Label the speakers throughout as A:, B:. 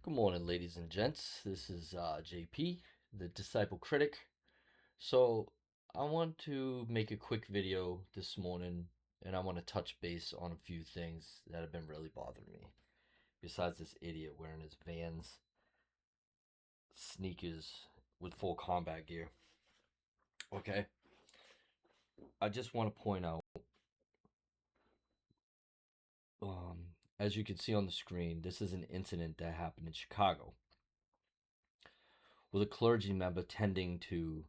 A: Good morning, ladies and gents. This is JP, the Disciple Critic. So, I want to make a quick video this morning, and I want to touch base on a few things that have been really bothering me. Besides this idiot wearing his Vans sneakers with full combat gear. Okay? I just want to point out, as you can see on the screen, this is an incident that happened in Chicago with a clergy member tending to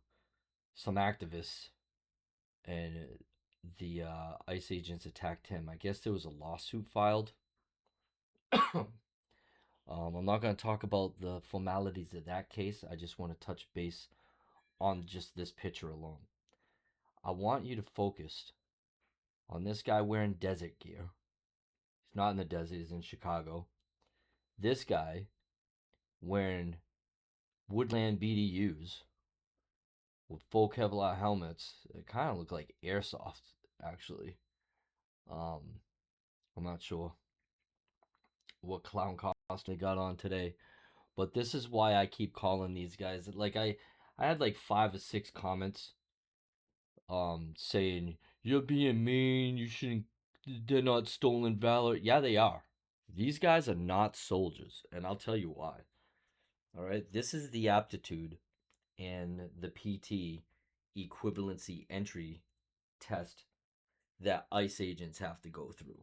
A: some activists, and the ICE agents attacked him. I guess there was a lawsuit filed. I'm not going to talk about the formalities of that case. I just want to touch base on just this picture alone. I want you to focus on this guy wearing desert gear. He's not in the desert, he's in Chicago. This guy wearing woodland BDUs with full Kevlar helmets. It kind of look like airsoft, actually. I'm not sure what clown costume they got on today, but this is why I keep calling these guys. Like I had like 5 or 6 comments saying you're being mean, you shouldn't, they're not stolen valor. Yeah, they are. These guys are not soldiers, and I'll tell you why. All right, this is the aptitude and the PT equivalency entry test that ICE agents have to go through.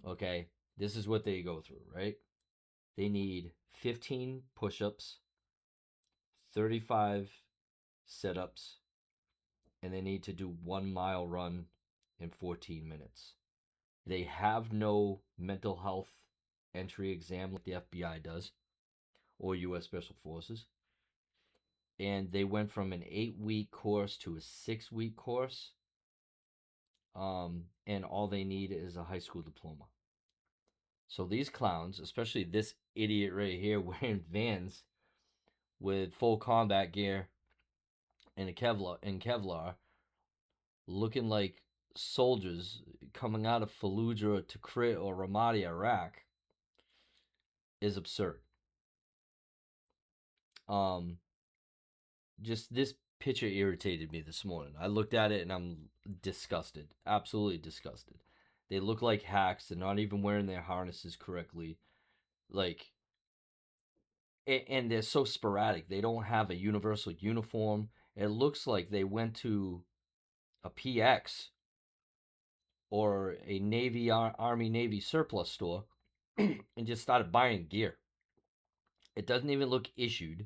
A: Okay, this is what they go through, right? They need 15 push-ups, 35 sit-ups, and they need to do 1 mile run in 14 minutes. They have no mental health entry exam like the FBI does or U.S. Special Forces. And they went from an 8-week course to a 6-week course. And all they need is a high school diploma. So these clowns, especially this idiot right here wearing Vans with full combat gear and Kevlar, looking like soldiers coming out of Fallujah or Tikrit or Ramadi, Iraq, is absurd. Just this picture irritated me this morning. I looked at it and I'm disgusted, absolutely disgusted. They look like hacks. They're not even wearing their harnesses correctly. Like, and they're so sporadic. They don't have a universal uniform. It looks like they went to a PX or a Navy, Army, Navy surplus store and just started buying gear. It doesn't even look issued.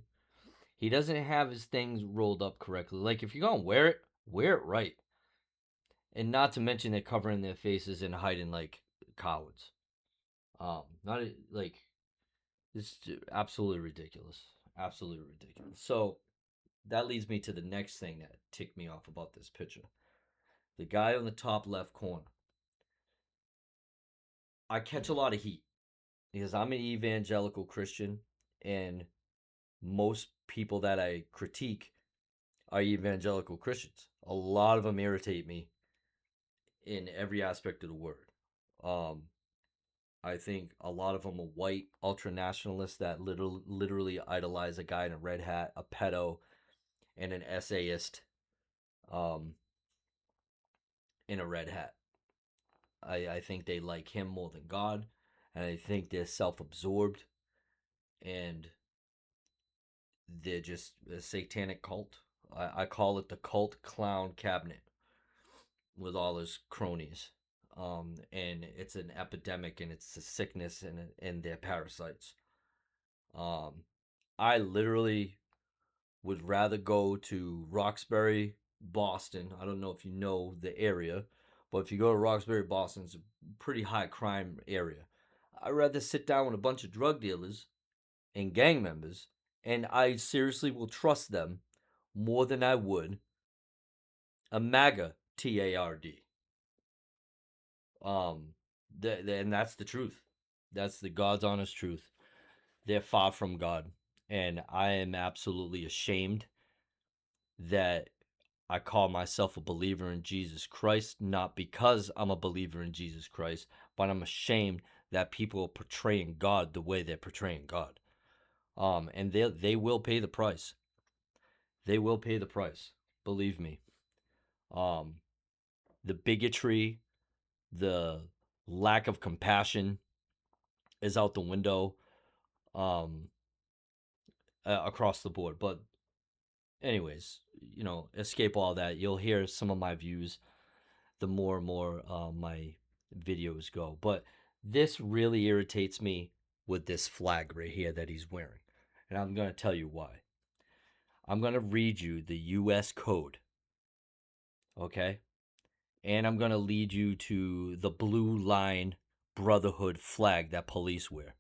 A: He doesn't have his things rolled up correctly. Like, if you're going to wear it right. And not to mention they're covering their faces and hiding like cowards. Not like, it's absolutely ridiculous. Absolutely ridiculous. So, that leads me to the next thing that ticked me off about this picture. The guy on the top left corner. I catch a lot of heat because I'm an evangelical Christian, and most people that I critique are evangelical Christians. A lot of them irritate me in every aspect of the word. I think a lot of them are white ultra nationalists that literally idolize a guy in a red hat, a pedo, and an essayist in a red hat. I think they like him more than God, and I think they're self-absorbed, and they're just a satanic cult. I call it the cult clown cabinet with all his cronies. And it's an epidemic, and it's a sickness, and they're parasites. I literally would rather go to Roxbury, Boston. I don't know if you know the area, but if you go to Roxbury, Boston, it's a pretty high crime area. I'd rather sit down with a bunch of drug dealers and gang members, and I seriously will trust them more than I would a MAGA TARD. And that's the truth. That's the God's honest truth. They're far from God, and I am absolutely ashamed that I call myself a believer in Jesus Christ, not because I'm a believer in Jesus Christ, but I'm ashamed that people are portraying God the way they're portraying God. And they will pay the price. They will pay the price. Believe me. Um, the bigotry, the lack of compassion is out the window. Um, Across the board. But anyways, escape all that. You'll hear some of my views the more and more my videos go. But this really irritates me with this flag right here that he's wearing. And I'm going to tell you why. I'm going to read you the US code, okay? And I'm going to lead you to the blue line brotherhood flag that police wear.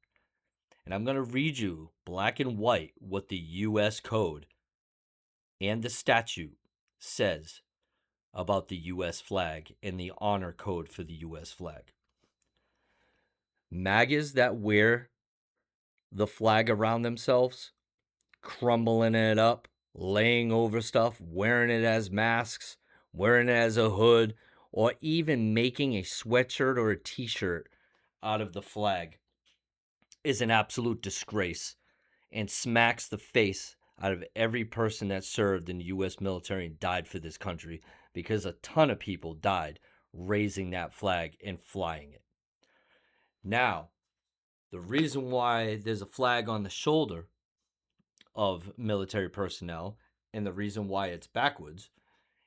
A: And I'm going to read you black and white what the US code and the statute says about the US flag and the honor code for the US flag. MAGAs that wear the flag around themselves, crumbling it up, laying over stuff, wearing it as masks, wearing it as a hood, or even making a sweatshirt or a t-shirt out of the flag is an absolute disgrace and smacks the face out of every person that served in the U.S. military and died for this country, because a ton of people died raising that flag and flying it. Now, the reason why there's a flag on the shoulder of military personnel and the reason why it's backwards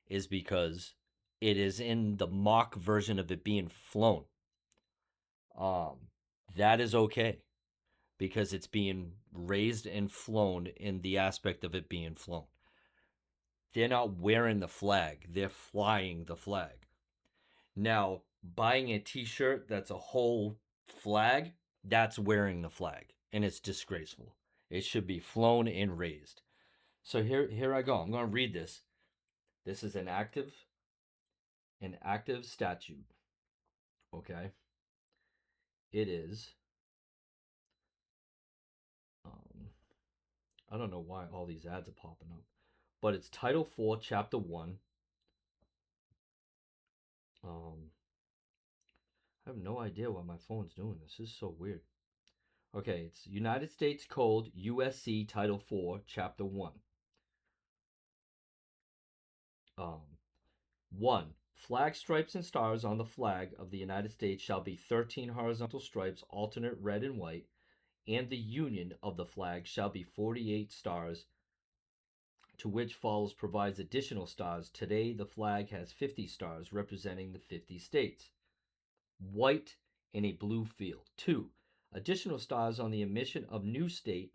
A: is because it is in the mock version of it being flown. That is okay because it's being raised and flown in the aspect of it being flown. They're not wearing the flag, they're flying the flag. Now, buying a t-shirt that's a whole flag, that's wearing the flag, and it's disgraceful. It should be flown and raised. So here I go. I'm going to read this. This is an active statute. Okay? It is I don't know why all these ads are popping up. But it's Title 4, Chapter 1. I have no idea why my phone's doing this. This is so weird. Okay, it's United States Code, USC Title 4, Chapter 1. 1. Flag stripes and stars on the flag of the United States shall be 13 horizontal stripes, alternate red and white, and the union of the flag shall be 48 stars, to which follows provides additional stars. Today, the flag has 50 stars representing the 50 states. White in a blue field. 2. Additional stars on the admission of new state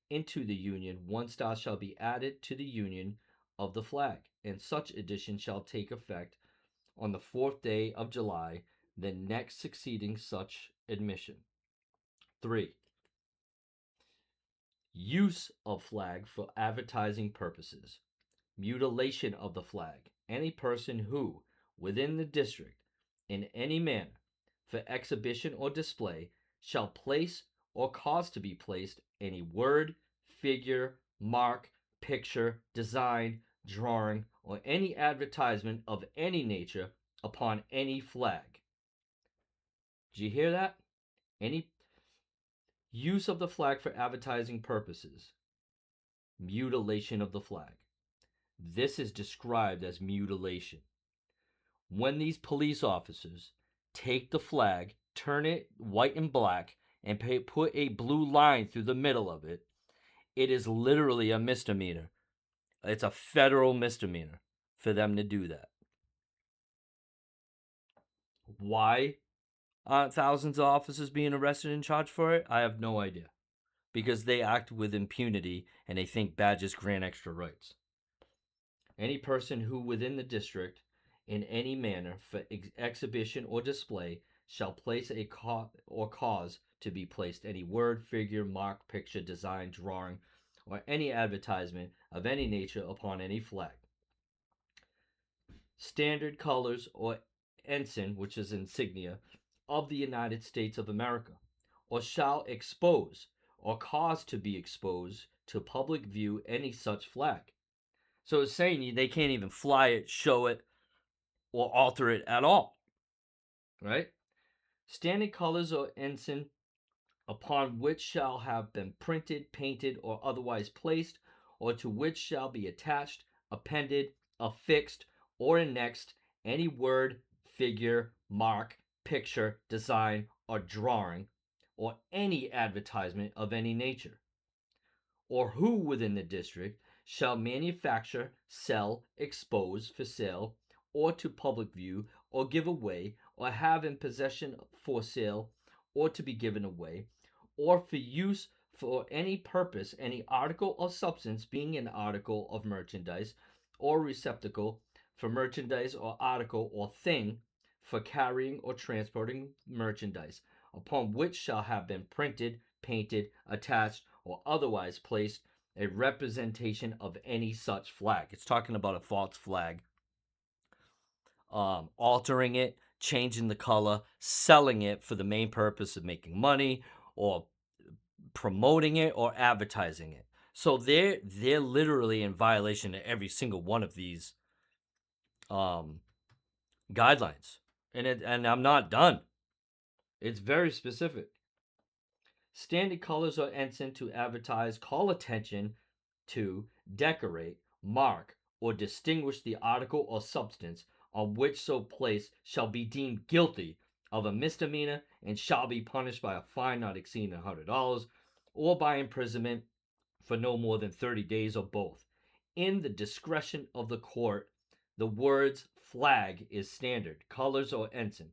A: into the Union. 1 star shall be added to the Union of the flag, and such addition shall take effect on the 4th day of July, the next succeeding such admission. 3. Use of flag for advertising purposes. Mutilation of the flag. Any person who, within the district, in any manner, for exhibition or display, shall place or cause to be placed any word, figure, mark, picture, design, drawing, or any advertisement of any nature upon any flag. Did you hear that? Any use of the flag for advertising purposes. Mutilation of the flag. This is described as mutilation. When these police officers take the flag, turn it white and black, and put a blue line through the middle of it, it is literally a misdemeanor. It's a federal misdemeanor for them to do that. Why aren't thousands of officers being arrested and charged for it? I have no idea. Because they act with impunity and they think badges grant extra rights. Any person who within the district, in any manner, for exhibition or display, shall place a or cause to be placed any word, figure, mark, picture, design, drawing, or any advertisement of any nature upon any flag. Standard colors or ensign, which is insignia, of the United States of America, or shall expose or cause to be exposed to public view any such flag. So it's saying they can't even fly it, show it, or alter it at all. Right? Standard colors or ensign upon which shall have been printed, painted, or otherwise placed, or to which shall be attached, appended, affixed, or annexed any word, figure, mark, picture, design, or drawing, or any advertisement of any nature, or who within the district shall manufacture, sell, expose for sale, or to public view, or give away, or have in possession for sale, or to be given away, or for use for any purpose, any article or substance being an article of merchandise, or receptacle for merchandise, or article or thing for carrying or transporting merchandise, upon which shall have been printed, painted, attached, or otherwise placed a representation of any such flag. It's talking about a false flag, altering it, changing the color, selling it for the main purpose of making money, or promoting it, or advertising it. So they're literally in violation of every single one of these um, guidelines, and I'm not done. It's very specific. Standard colors or ensign to advertise, call attention to, decorate, mark, or distinguish the article or substance on which so placed shall be deemed guilty of a misdemeanor and shall be punished by a fine not exceeding $100 or by imprisonment for no more than 30 days or both. In the discretion of the court, the words flag is standard, colors or ensign,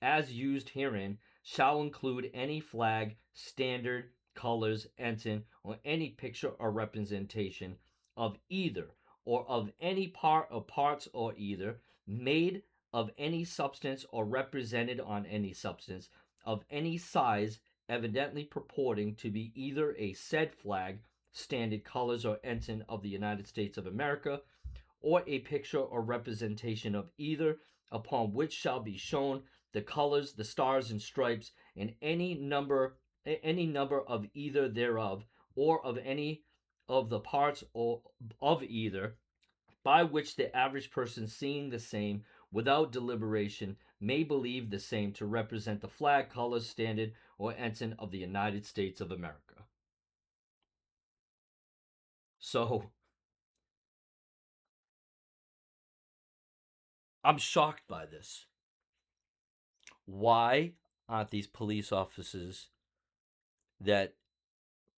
A: as used herein, shall include any flag, standard, colors, ensign, or any picture or representation of either, or of any part or parts or either, made of any substance or represented on any substance, of any size, evidently purporting to be either a said flag, standard, colors, or ensign of the United States of America, or a picture or representation of either, upon which shall be shown the colors, the stars and stripes, and any number of either thereof, or of any of the parts of either, by which the average person seeing the same without deliberation may believe the same to represent the flag, colors, standard, or ensign of the United States of America. So I'm shocked by this. Why aren't these police officers that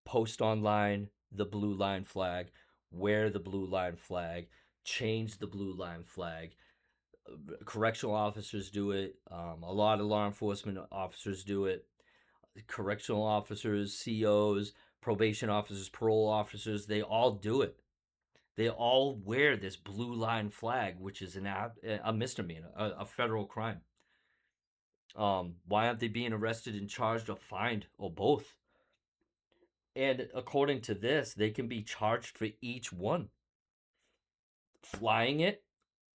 A: post online the blue line flag, wear the blue line flag, change the blue line flag? Correctional officers do it. A lot of law enforcement officers do it. Correctional officers, COs, probation officers, parole officers, they all do it. They all wear this blue line flag, which is a misdemeanor, a federal crime. Why aren't they being arrested and charged or fined or both? And according to this, they can be charged for each one: flying it,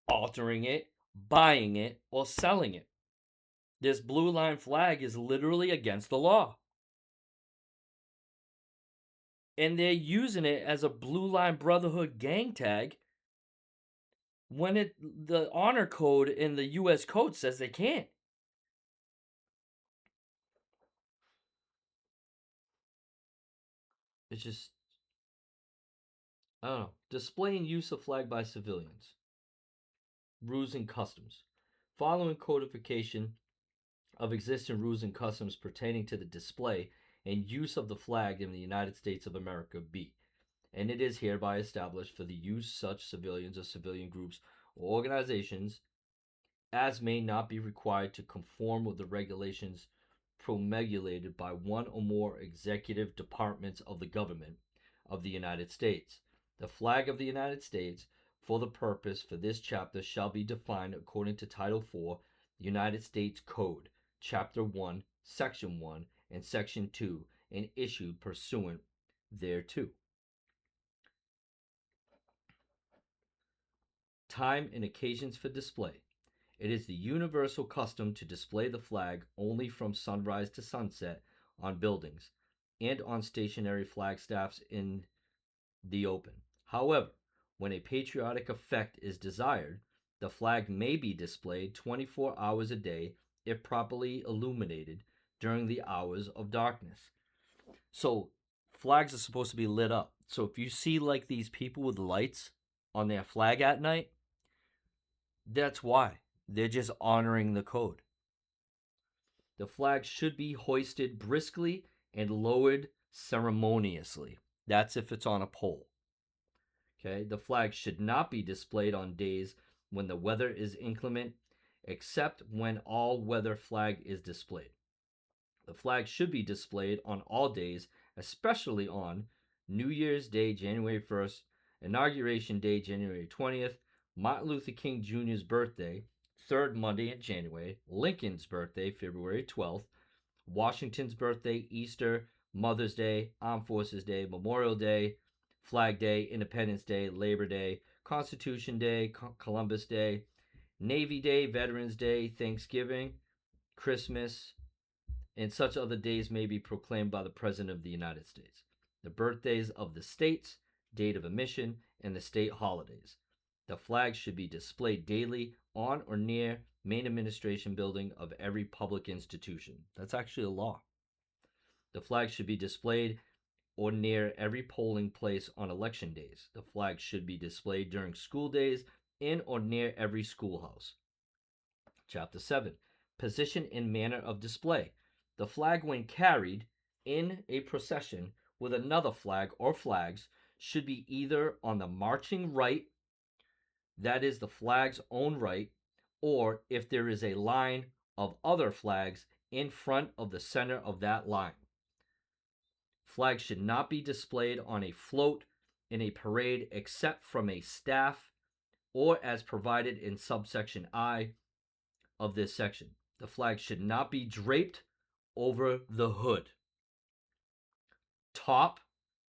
A: altering it, buying it, or selling it. This blue line flag is literally against the law. And they're using it as a blue line brotherhood gang tag when the honor code in the US code says they can't. It's just, I don't know. Displaying use of flag by civilians. Rules and customs. Following codification of existing rules and customs pertaining to the display and use of the flag in the United States of America be, and it is hereby established for the use such civilians or civilian groups or organizations as may not be required to conform with the regulations promulgated by one or more executive departments of the government of the United States. The flag of the United States, for the purpose for this chapter, shall be defined according to Title IV, United States Code, Chapter 1, Section 1, and Section 2, and issued pursuant thereto. Time and occasions for display. It is the universal custom to display the flag only from sunrise to sunset on buildings and on stationary flagstaffs in the open. However, when a patriotic effect is desired, the flag may be displayed 24 hours a day if properly illuminated during the hours of darkness. So flags are supposed to be lit up. So if you see like these people with lights on their flag at night, that's why. They're just honoring the code. The flag should be hoisted briskly and lowered ceremoniously. That's if it's on a pole. Okay, the flag should not be displayed on days when the weather is inclement, except when all weather flag is displayed. The flag should be displayed on all days, especially on New Year's Day, January 1st, Inauguration Day, January 20th, Martin Luther King Jr.'s birthday, third Monday in January, Lincoln's birthday, February 12th, Washington's birthday, Easter, Mother's Day, Armed Forces Day, Memorial Day, Flag Day, Independence Day, Labor Day, Constitution Day, Columbus Day, Navy Day, Veterans Day, Thanksgiving, Christmas, and such other days may be proclaimed by the President of the United States. The birthdays of the states, date of admission, and the state holidays. The flag should be displayed daily on or near main administration building of every public institution. That's actually a law. The flag should be displayed or near every polling place on election days. The flag should be displayed during school days in or near every schoolhouse. Chapter 7. Position and manner of display. The flag, when carried in a procession with another flag or flags, should be either on the marching right, that is the flag's own right, or if there is a line of other flags in front of the center of that line. Flags should not be displayed on a float in a parade except from a staff or as provided in subsection I of this section. The flag should not be draped over the hood, top,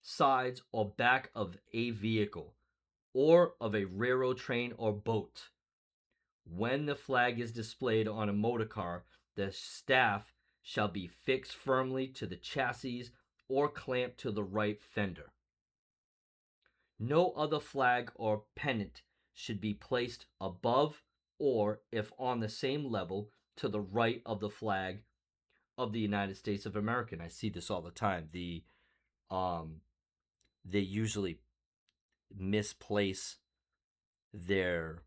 A: sides, or back of a vehicle, or of a railroad train or boat. When the flag is displayed on a motor car, the staff shall be fixed firmly to the chassis or clamped to the right fender. No other flag or pennant should be placed above or, if on the same level, to the right of the flag of the United States of America. And I see this all the time. They usually misplace their,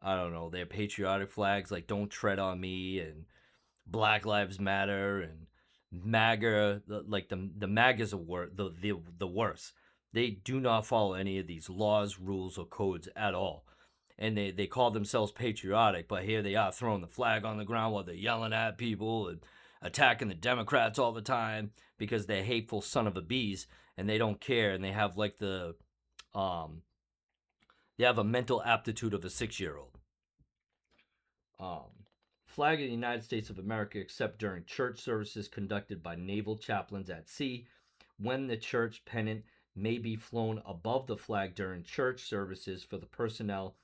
A: I don't know, their patriotic flags, like "Don't Tread on Me" and Black Lives Matter and MAGA. Like the MAGAs are the worst. They do not follow any of these laws, rules, or codes at all. And they call themselves patriotic, but here they are throwing the flag on the ground while they're yelling at people and attacking the Democrats all the time because they're hateful son of a bees and they don't care, and they have like um they have a mental aptitude of a 6-year-old. Flag of the United States of America except during church services conducted by naval chaplains at sea, when the church pennant may be flown above the flag during church services for the personnel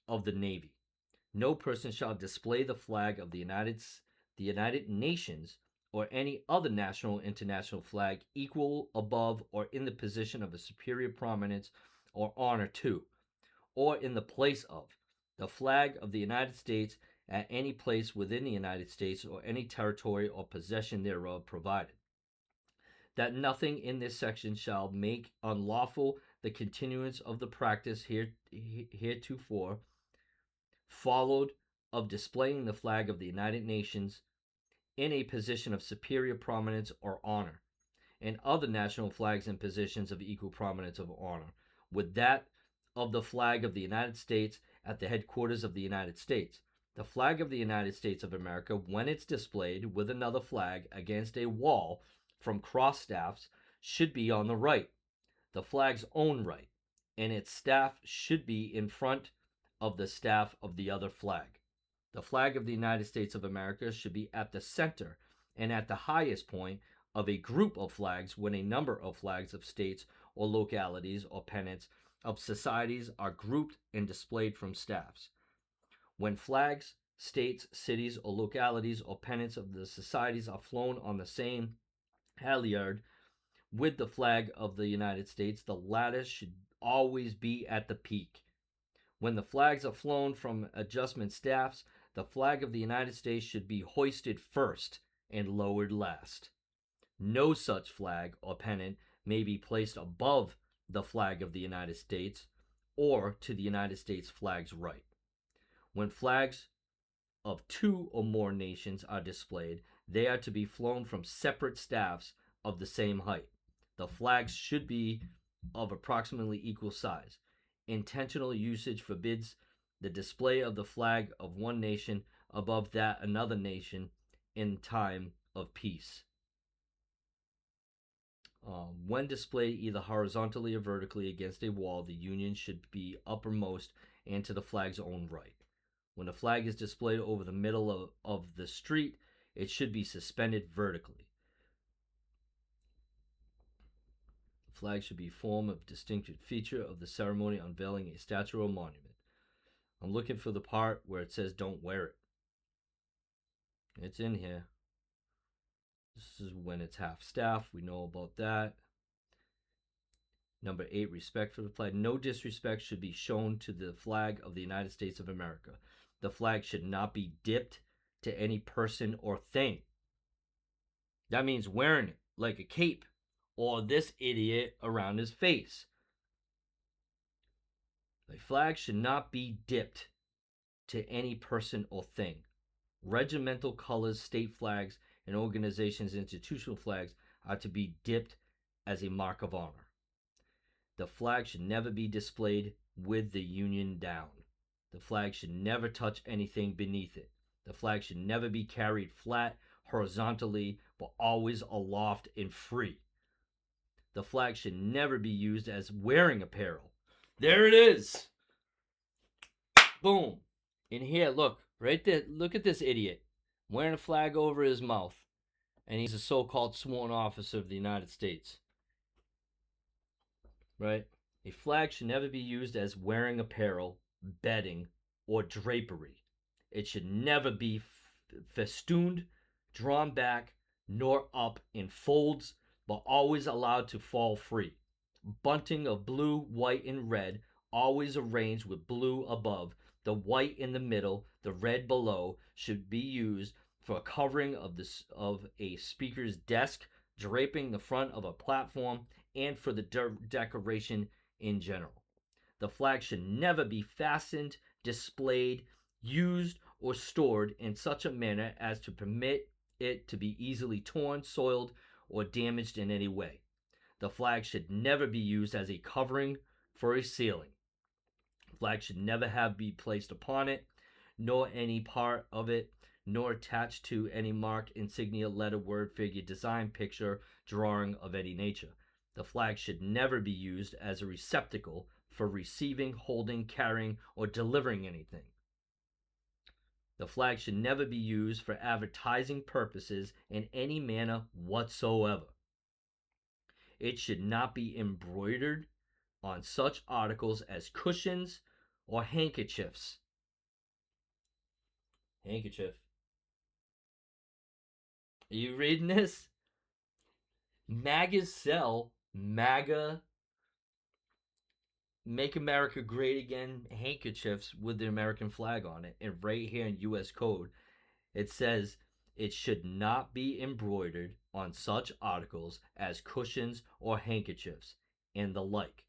A: of the Navy. No person shall display the flag of the United Nations or any other national or international flag equal, above, or in the position of a superior prominence or honor to, or in the place of, the flag of the United States at any place within the United States or any territory or possession thereof, provided that nothing in this section shall make unlawful the continuance of the practice heretofore followed of displaying the flag of the United Nations in a position of superior prominence or honor, and other national flags in positions of equal prominence or honor, with that of the flag of the United States at the headquarters of the United States. The flag of the United States of America, when it's displayed with another flag against a wall from cross staffs, should be on the right, the flag's own right, and its staff should be in front of the staff of the other flag. The flag of the United States of America should be at the center and at the highest point of a group of flags when a number of flags of states or localities or pennants of societies are grouped and displayed from staffs. When flags, states, cities, or localities or pennants of the societies are flown on the same halyard with the flag of the United States, the latter should always be at the peak. When the flags are flown from adjustment staffs, the flag of the United States should be hoisted first and lowered last. No such flag or pennant may be placed above the flag of the United States or to the United States flag's right. When flags of two or more nations are displayed, they are to be flown from separate staffs of the same height. The flags should be of approximately equal size. Intentional usage forbids the display of the flag of one nation above that another nation in time of peace. When displayed either horizontally or vertically against a wall, the Union should be uppermost and to the flag's own right. When a flag is displayed over the middle of the street, it should be suspended vertically. The flag should be a form of distinctive feature of the ceremony unveiling a statue or monument. I'm looking for the part where it says don't wear it. It's in here. This is when it's half staff. We know about that. Number 8, respect for the flag. No disrespect should be shown to the flag of the United States of America. The flag should not be dipped to any person or thing. That means wearing it like a cape or this idiot around his face. The flag should not be dipped to any person or thing. Regimental colors, state flags, and organizations' institutional flags are to be dipped as a mark of honor. The flag should never be displayed with the Union down. The flag should never touch anything beneath it. The flag should never be carried flat, horizontally, but always aloft and free. The flag should never be used as wearing apparel. There it is. Boom. In here, look, right there, look at this idiot wearing a flag over his mouth, and he's a so-called sworn officer of the United States. Right? A flag should never be used as wearing apparel, bedding, or drapery. It should never be festooned, drawn back, nor up in folds, but always allowed to fall free. Bunting of blue, white, and red, always arranged with blue above, the white in the middle, the red below, should be used for covering of a speaker's desk, draping the front of a platform, and for the decoration in general. The flag should never be fastened, displayed, used, or stored in such a manner as to permit it to be easily torn, soiled, or damaged in any way. The flag should never be used as a covering for a ceiling. The flag should never have be placed upon it, nor any part of it, nor attached to any mark, insignia, letter, word, figure, design, picture, drawing of any nature. The flag should never be used as a receptacle for receiving, holding, carrying, or delivering anything. The flag should never be used for advertising purposes in any manner whatsoever. It should not be embroidered on such articles as cushions or handkerchiefs. Handkerchief. Are you reading this? MAGAs sell MAGA Make America Great Again handkerchiefs with the American flag on it. And right here in US code, it says it should not be embroidered on such articles as cushions or handkerchiefs and the like,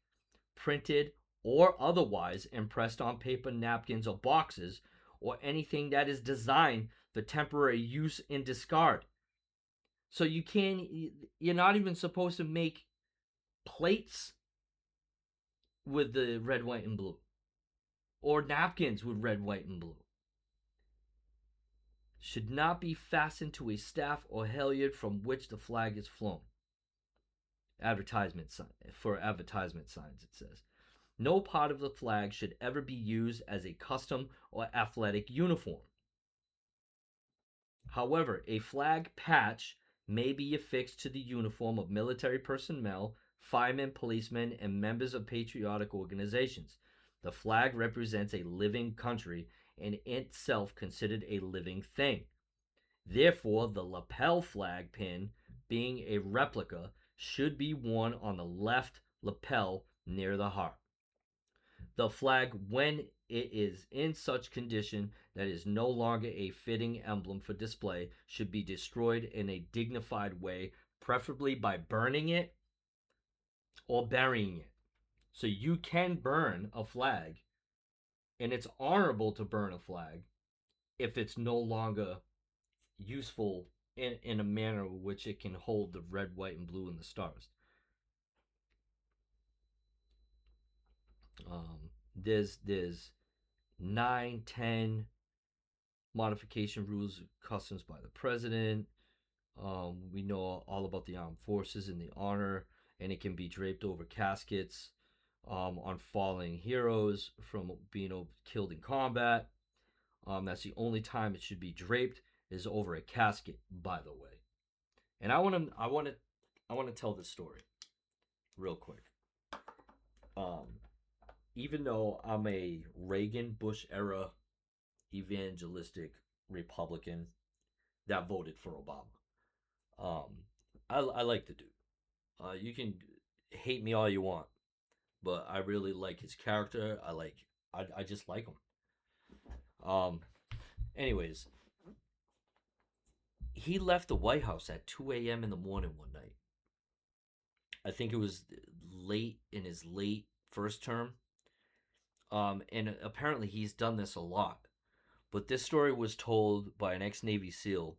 A: printed or otherwise impressed on paper, napkins, or boxes, or anything that is designed for temporary use and discard. So you're not even supposed to make plates with the red, white, and blue, or napkins with red, white, and blue. Should not be fastened to a staff or halyard from which the flag is flown. Advertisement sign for advertisement signs, it says. No part of the flag should ever be used as a custom or athletic uniform. However, a flag patch may be affixed to the uniform of military personnel, firemen, policemen, and members of patriotic organizations. The flag represents a living country and itself considered a living thing. Therefore, the lapel flag pin, being a replica, should be worn on the left lapel near the heart. The flag, when it is in such condition that it is no longer a fitting emblem for display, should be destroyed in a dignified way preferably by burning it or burying it. So you can burn a flag, and it's honorable to burn a flag if it's no longer useful in a manner in which it can hold the red, white, and blue and the stars. There's 9, 10 modification rules, customs by the president. We know all about the armed forces and the honor, and it can be draped over caskets on falling heroes from being killed in combat. That's the only time it should be draped is over a casket, by the way. And I want to tell this story real quick. Um, Even though I'm a Reagan Bush era evangelistic Republican that voted for Obama, um, I like the dude. You can hate me all you want, but I really like his character. I just like him. Um, Anyways, he left the White House at 2 a.m. in the morning one night. I think it was late in his late first term. And apparently he's done this a lot. But this story was told by an ex-Navy SEAL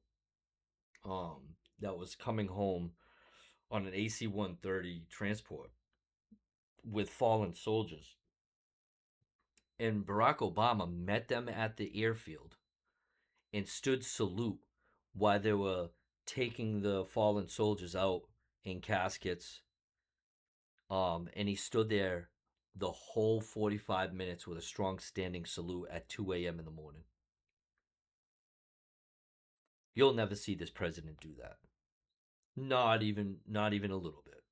A: that was coming home on an AC-130 transport with fallen soldiers. And Barack Obama met them at the airfield and stood salute while they were taking the fallen soldiers out in caskets. And he stood there the whole 45 minutes with a strong standing salute at 2 a.m. in the morning. You'll never see this president do that. Not even a little bit.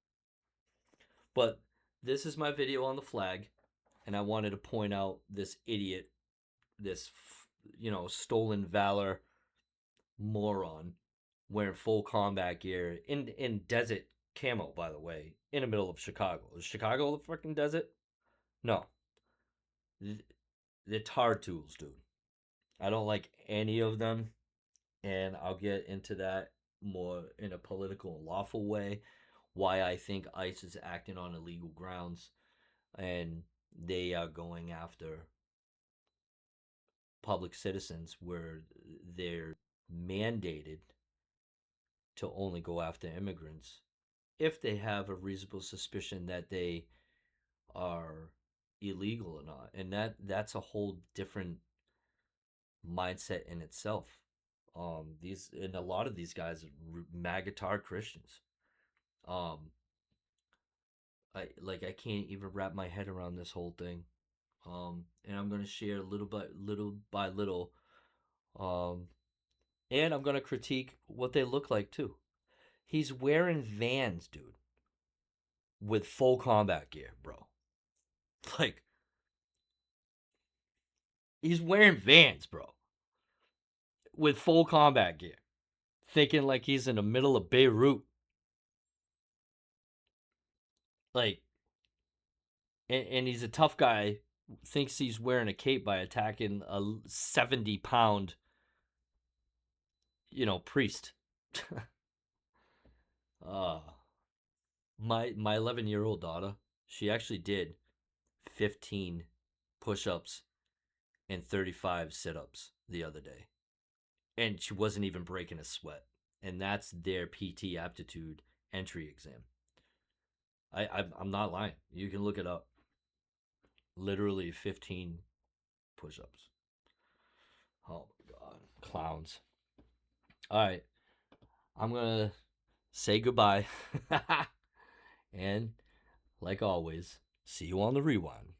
A: But this is my video on the flag, and I wanted to point out this idiot, this stolen valor moron wearing full combat gear in desert camo, by the way, in the middle of Chicago. Is Chicago the fucking desert? No. They're tar tools, dude. I don't like any of them, and I'll get into that more in a political and lawful way. Why I think ICE is acting on illegal grounds, and they are going after public citizens where they're mandated to only go after immigrants if they have a reasonable suspicion that they are illegal or not. And that's a whole different mindset in itself. These and a lot of these guys are MAGA Christians. Um, I can't even wrap my head around this whole thing. And I'm gonna share little by little. Um, and I'm gonna critique what they look like too. He's wearing Vans, dude, with full combat gear, bro. Like he's wearing Vans, bro, with full combat gear, thinking like he's in the middle of Beirut. Like, and he's a tough guy. Thinks he's wearing a cape by attacking a 70-pound, priest. uh my 11-year-old daughter, she actually did 15 push-ups and 35 sit-ups the other day, and she wasn't even breaking a sweat. And that's their PT aptitude entry exam. I'm not lying. You can look it up. Literally 15 push-ups. Oh my god, clowns. All right, I'm gonna say goodbye. And like always, see you on the rewind.